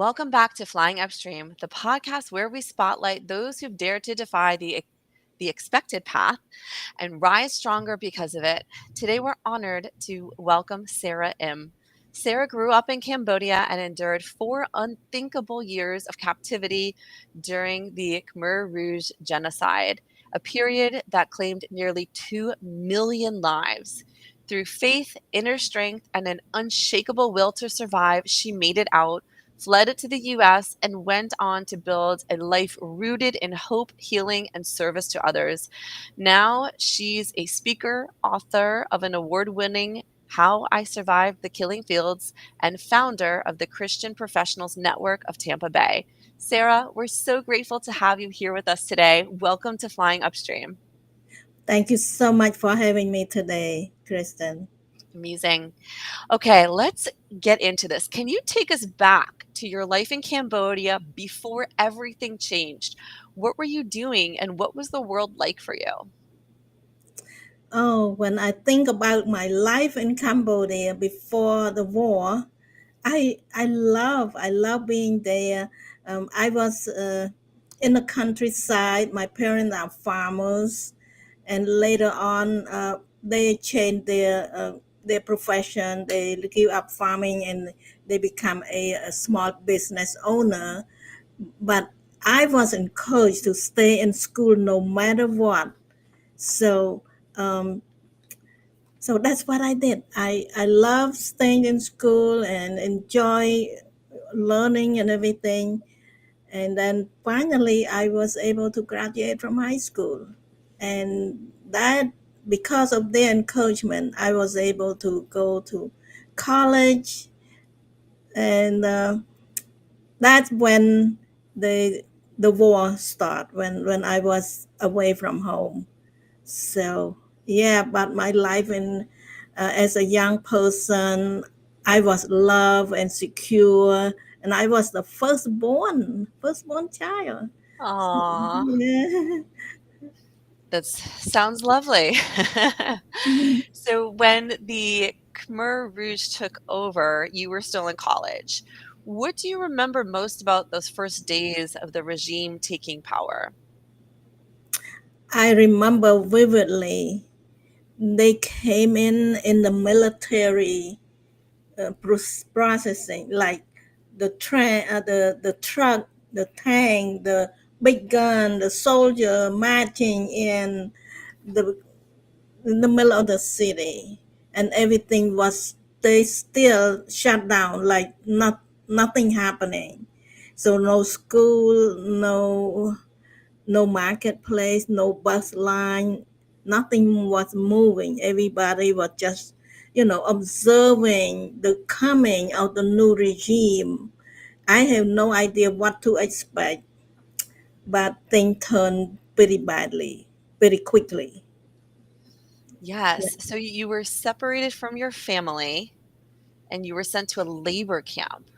Welcome back to Flying Upstream, the podcast where we spotlight those who've dared to defy the expected path and rise stronger because of it. Today, we're honored to welcome Sara Im. Sara grew up in Cambodia and endured 4 unthinkable years of captivity during the Khmer Rouge genocide, a period that claimed nearly 2 million lives. Through faith, inner strength, and an unshakable will to survive, she made it out, fled to the US, and went on to build a life rooted in hope, healing, and service to others. Now she's a speaker, author of an award winning How I Survived the Killing Fields, and founder of the Christian Professionals Network of Tampa Bay. Sara, we're so grateful to have you here with us today. Welcome to Flying Upstream. Thank you so much for having me today, Kristen. Amazing. Okay, let's get into this. Can you take us back to your life in Cambodia before everything changed? What were you doing and what was the world like for you? Oh, when I think about my life in Cambodia before the war, I love being there. I was in the countryside. My parents are farmers, and later on, they changed their profession. They give up farming and they become a small business owner. But I was encouraged to stay in school no matter what. So um, so that's what I did. I love staying in school and enjoy learning and everything. And then finally, I was able to graduate from high school. And that, because of their encouragement, I was able to go to college. And that's when the the war started, when I was away from home. So yeah, but my life in as a young person, I was loved and secure, and I was the firstborn child. Aw, Yeah. that sounds lovely. So, when the Khmer Rouge took over, you were still in college. What do you remember most about those first days of the regime taking power? I remember vividly. They came in the military processing, like the truck, the tank, the big gun, the soldier marching the in the middle of the city, and everything was they still shut down, like nothing happening. So no school, no marketplace, no bus line, nothing was moving. Everybody was just, observing the coming of the new regime. I have no idea what to expect, but things turned pretty badly, pretty quickly. Yeah. Yes. So, you were separated from your family and you were sent to a labor camp.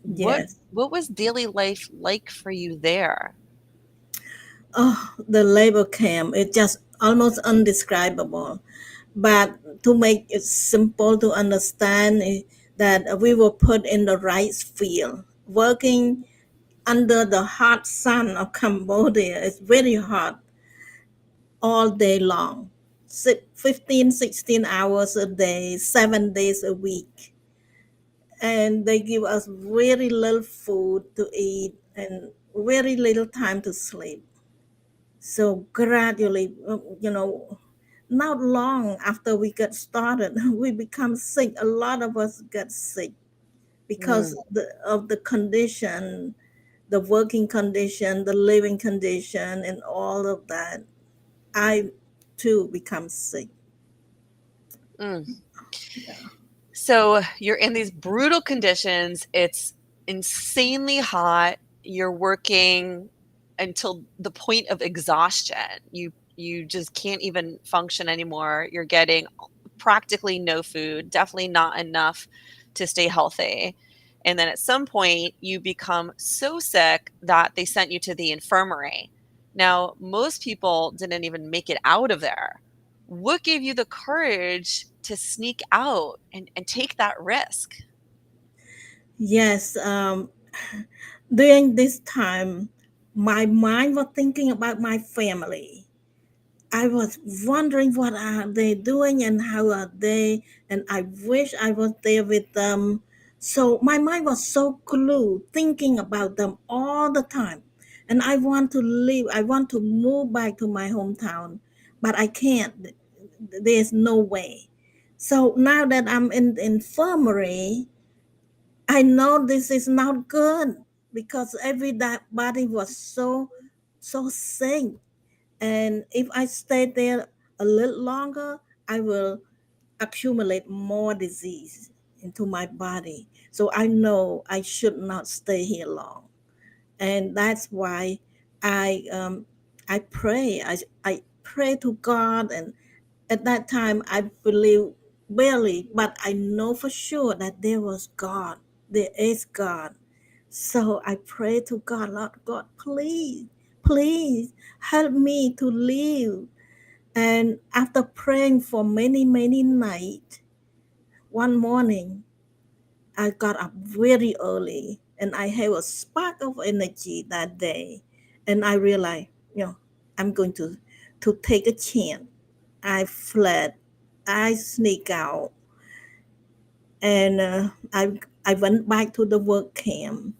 What Yes. what was daily life like for you there? Oh, the labor camp, it's just almost undescribable. But to make it simple to understand, that we were put in the rice field, working under the hot sun of Cambodia. It's very hot all day long. 15, 16 hours a day, 7 days a week. And they give us very little food to eat and very little time to sleep. So gradually, not long after we get started, we become sick. A lot of us get sick because Mm, of the condition, the working condition, the living condition, and all of that. I too become sick. mm. So you're in these brutal conditions. It's insanely hot. You're working until the point of exhaustion. You just can't even function anymore. You're getting practically no food, definitely not enough to stay healthy. And then at some point you become so sick that they sent you to the infirmary. Now, most people didn't even make it out of there. What gave you the courage to sneak out and take that risk? Yes, During this time, my mind was thinking about my family. I was wondering what are they doing and how are they, and I wish I was there with them. So my mind was so glued thinking about them all the time. And I want to leave, I want to move back to my hometown, but I can't. There's no way. So now that I'm in the infirmary, I know this is not good because everybody was so sick, and if I stay there a little longer, I will accumulate more disease into my body. So I know I should not stay here long, and that's why I um, I pray. I pray to God, and at that time I believe barely, but I know for sure that there was God. There is God. So I pray to God, Lord God, please, please help me to live. And after praying for many, many nights, one morning I got up very early and I have a spark of energy that day. And I realized, I'm going to take a chance. I fled. I sneak out, and I went back to the work camp,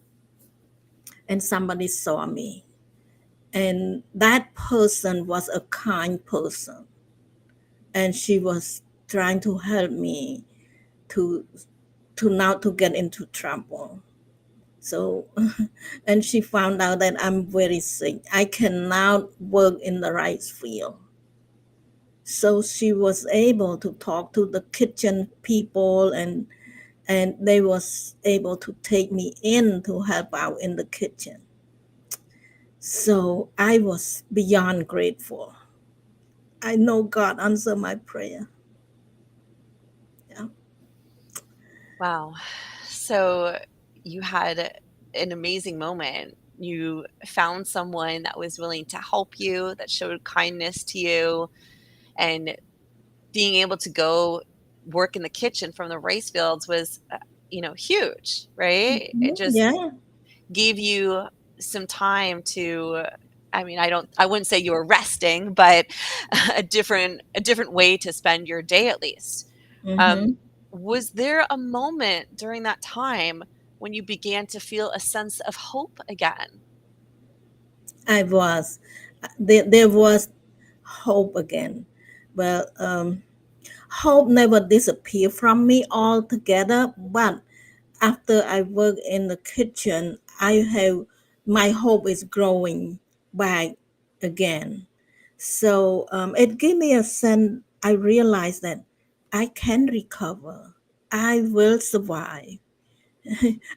and somebody saw me, and that person was a kind person, and she was trying to help me to not to get into trouble. So, and she found out that I'm very sick. I cannot work in the rice field. So she was able to talk to the kitchen people, and they was able to take me in to help out in the kitchen. So I was beyond grateful. I know God answered my prayer. Yeah. Wow. So you had an amazing moment. You found someone that was willing to help you, that showed kindness to you, and being able to go work in the kitchen from the rice fields was, huge, right? It Mhm. just Yeah. gave you some time to, I mean, I wouldn't say you were resting, but a different way to spend your day at least. Um, Hmm. was there a moment during that time when you began to feel a sense of hope again? I was. There was hope again. Well, hope never disappeared from me altogether, but after I work in the kitchen, I have my hope is growing back again. So it gave me a sense. I realized that I can recover. I will survive.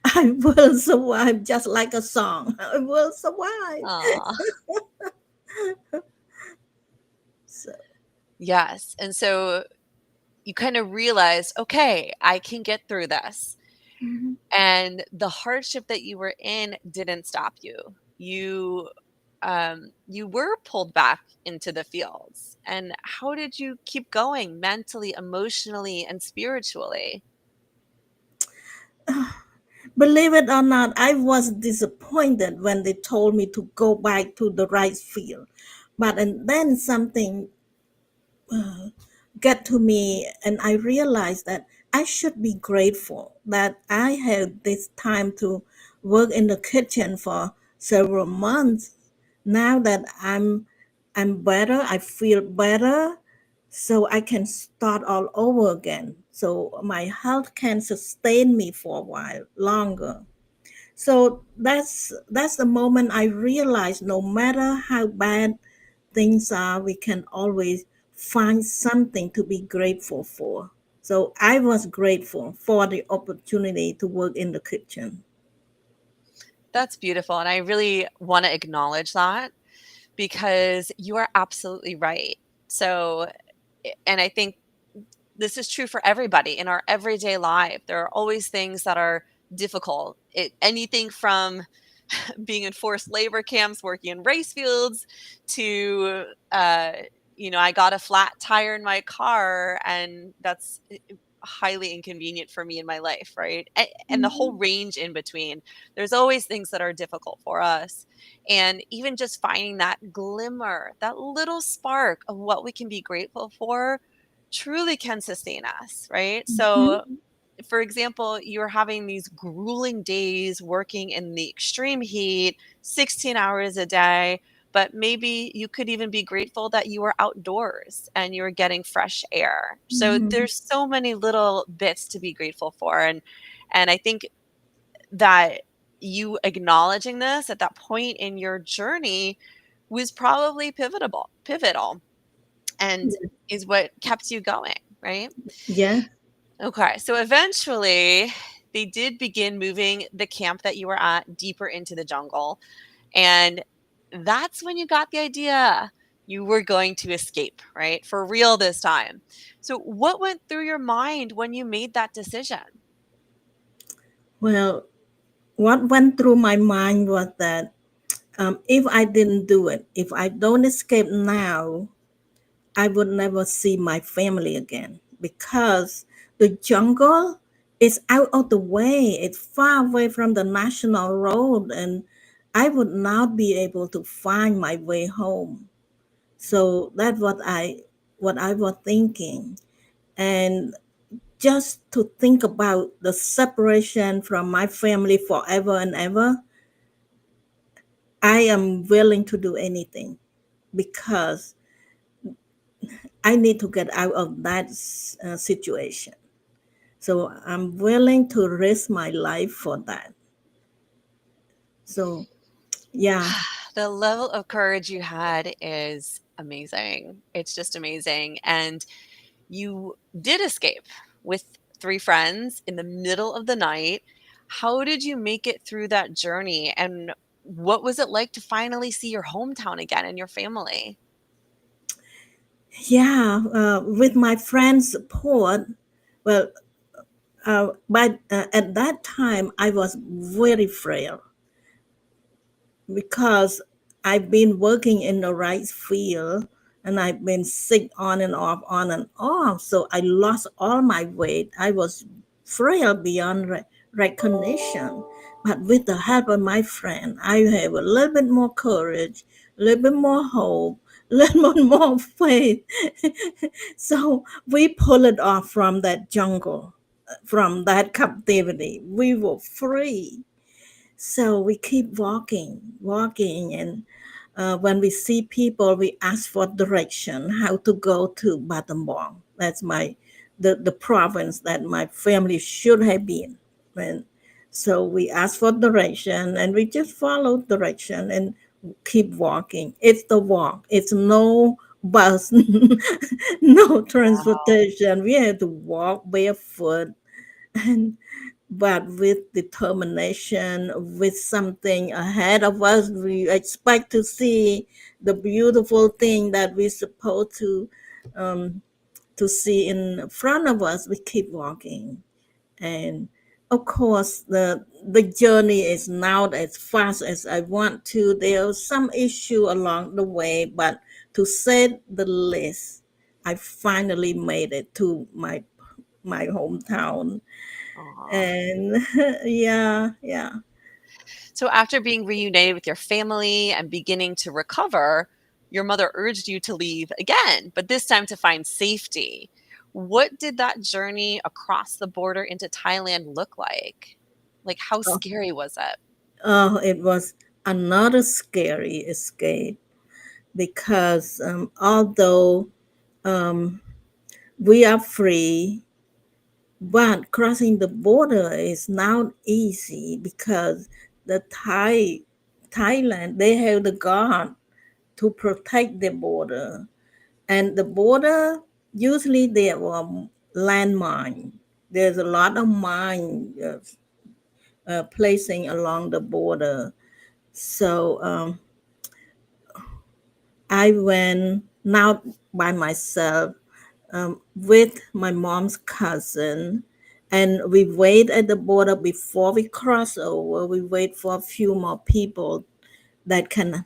I will survive, just like a song. I will survive. Aw, So, yes. And so you kind of realized, okay, I can get through this. mhm. And the hardship that you were in didn't stop you. You were pulled back into the fields. And how did you keep going mentally, emotionally, and spiritually? Believe it or not, I was disappointed when they told me to go back to the rice field. But and then something get to me, and I realized that I should be grateful that I had this time to work in the kitchen for several months. Now that I'm better, I feel better, so I can start all over again. So my health can sustain me for a while longer. So that's the moment I realized no matter how bad things are, we can always find something to be grateful for. So I was grateful for the opportunity to work in the kitchen. That's beautiful. And I really want to acknowledge that because you are absolutely right. So, and I think this is true for everybody in our everyday life. There are always things that are difficult. Anything from being in forced labor camps, working in race fields, to I got a flat tire in my car, and that's highly inconvenient for me in my life, right? And the whole Mhm. range in between. There's always things that are difficult for us. And even just finding that glimmer, that little spark of what we can be grateful for truly can sustain us, right? So Mhm. for example, you're having these grueling days working in the extreme heat, 16 hours a day, but maybe you could even be grateful that you were outdoors and you were getting fresh air. So Mhm. there's so many little bits to be grateful for. And I think that you acknowledging this at that point in your journey was probably pivotal and is what kept you going, right? Yeah. Okay, so eventually they did begin moving the camp that you were at deeper into the jungle. And that's when you got the idea you were going to escape, right? For real this time. So, what went through your mind when you made that decision? Well, what went through my mind was that if I didn't do it, if I don't escape now, I would never see my family again because the jungle is out of the way. It's far away from the national road, and I would not be able to find my way home. So that's what I was thinking, and just to think about the separation from my family forever and ever, I am willing to do anything because I need to get out of that situation. So I'm willing to risk my life for that. So yeah, The level of courage you had is amazing. It's just amazing. And you did escape with three friends in the middle of the night. How did you make it through that journey? And what was it like to finally see your hometown again and your family? yeah. With my friend's support, well, but at that time I was very frail because I've been working in the rice field and I've been sick on and off, on and off. So I lost all my weight. I was frail beyond recognition. But with the help of my friend, I have a little bit more courage, a little bit more hope, a little bit more faith. So we pulled it off from that jungle, from that captivity. We were free, so we keep walking, and when we see people, we ask for direction, how to go to Battambang. That's the province that my family should have been. And so we ask for direction, and we just follow direction and keep walking. It's the walk. It's no bus, no transportation. We had to walk barefoot and but with determination, with something ahead of us, we expect to see the beautiful thing that we're supposed um, to see in front of us. We keep walking, and of course, the journey is not as fast as I want to. There's some issue along the way, but to say the least, I finally made it to my hometown, Aw. and yeah, yeah. So, after being reunited with your family and beginning to recover, your mother urged you to leave again, but this time to find safety. What did that journey across the border into Thailand look like? Like, how Oh, scary was it? it was another scary escape because although um, we are free, but crossing the border is not easy because the Thailand, they have the guard to protect the border, and the border usually there were landmine. There's a lot of mine placing along the border. So I went not by myself, with my mom's cousin, and we wait at the border before we cross over. We wait for a few more people that can,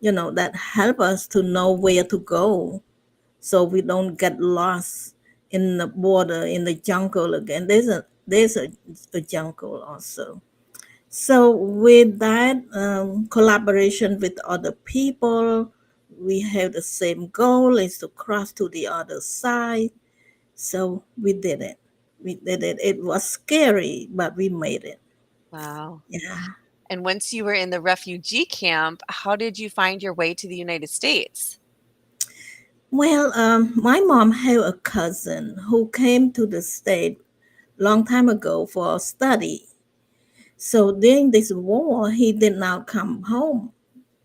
that help us to know where to go, so we don't get lost in the border, in the jungle again. There's a jungle also. So with that collaboration with other people, we have the same goal is to cross to the other side. So we did it. We did it. It was scary, but we made it. Wow. Yeah. And once you were in the refugee camp, how did you find your way to the United States? Well, my mom had a cousin who came to the state long time ago for study. So during this war, he did not come home.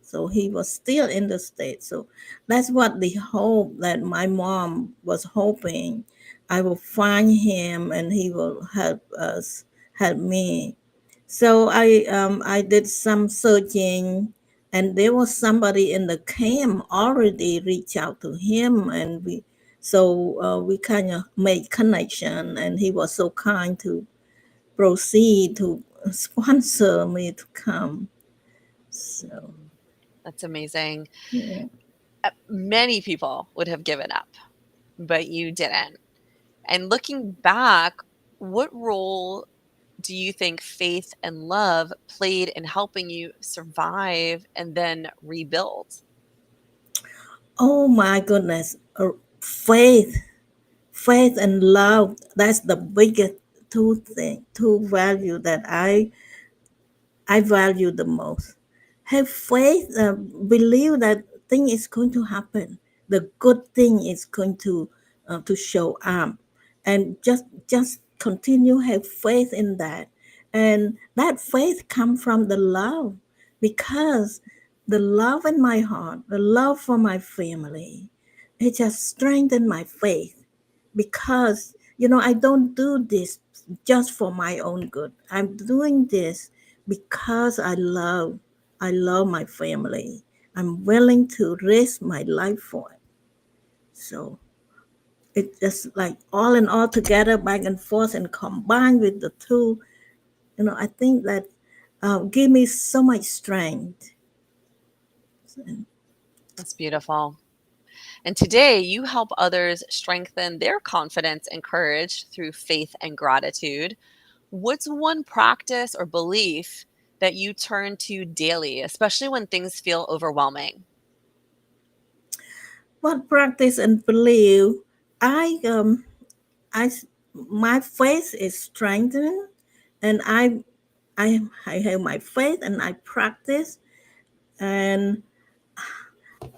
So he was still in the state. So that's what the hope that my mom was hoping I will find him and he will help us, help me. So I did some searching, and there was somebody in the camp already reached out to him, and we kind of made connection, and he was so kind to proceed to sponsor me to come. So Mhm. That's amazing. yeah. Many people would have given up, but you didn't. And looking back, what role do you think faith and love played in helping you survive and then rebuild? Oh my goodness, faith, faith and love. That's the biggest two value that I value the most. Have faith, believe that thing is going to happen. The good thing is going to show up, and just continue have faith in that, and that faith come from the love, because the love in my heart, the love for my family, it just strengthened my faith, because I don't do this just for my own good. I'm doing this because I love my family. I'm willing to risk my life for it. So it just like all in all together, back and forth, and combined with the two, I think that give me so much strength. That's beautiful. And today you help others strengthen their confidence and courage through faith and gratitude. What's one practice or belief that you turn to daily, especially when things feel overwhelming? What practice and believe, I I my faith is strengthened, and I have my faith and I practice, and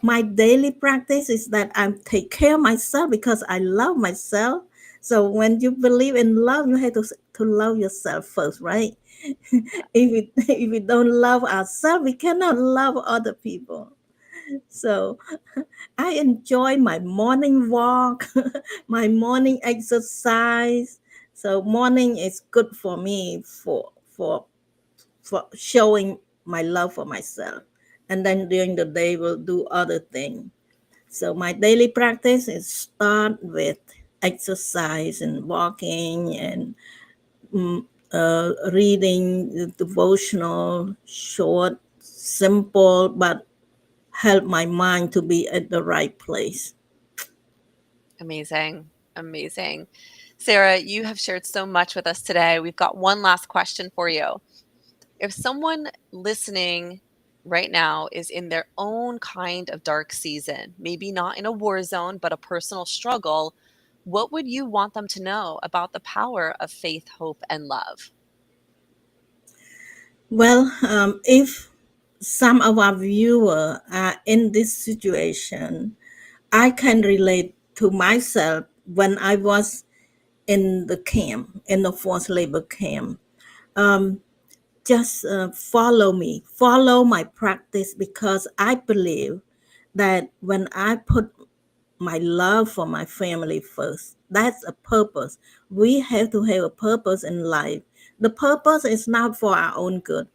my daily practice is that I take care of myself because I love myself. So when you believe in love, you have to love yourself first, right? If we don't love ourselves, we cannot love other people. So I enjoy my morning walk, my morning exercise. So morning is good for me for showing my love for myself. And then during the day we'll do other things. So my daily practice is start with exercise and walking, and reading the devotional, short, simple, but help my mind to be at the right place. Amazing. Amazing. Sarah, you have shared so much with us today. We've got one last question for you. If someone listening right now is in their own kind of dark season, maybe not in a war zone, but a personal struggle, what would you want them to know about the power of faith, hope, and love? Well, if some of our viewers are in this situation, I can relate to myself when I was in the camp, in the forced labor camp. Um, just follow me, follow my practice, because I believe that when I put my love for my family first, that's a purpose. We have to have a purpose in life. The purpose is not for our own good.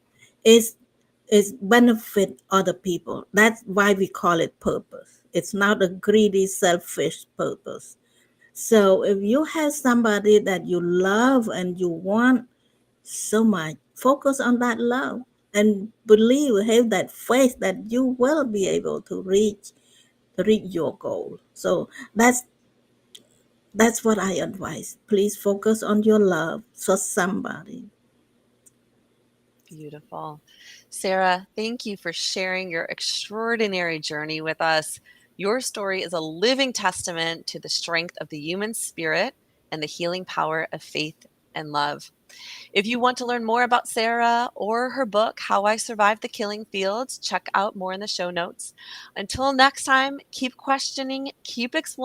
It's it's benefit other people. That's why we call it purpose. It's not a greedy, selfish purpose. So if you have somebody that you love and you want so much, focus on that love and believe, have that faith that you will be able to reach your goal. So that's That's what I advise. Please focus on your love for somebody. Beautiful. Sara, thank you for sharing your extraordinary journey with us. Your story is a living testament to the strength of the human spirit and the healing power of faith and love. If you want to learn more about Sara or her book, How I Survived the Killing Fields, check out more in the show notes. Until next time, keep questioning, keep exploring.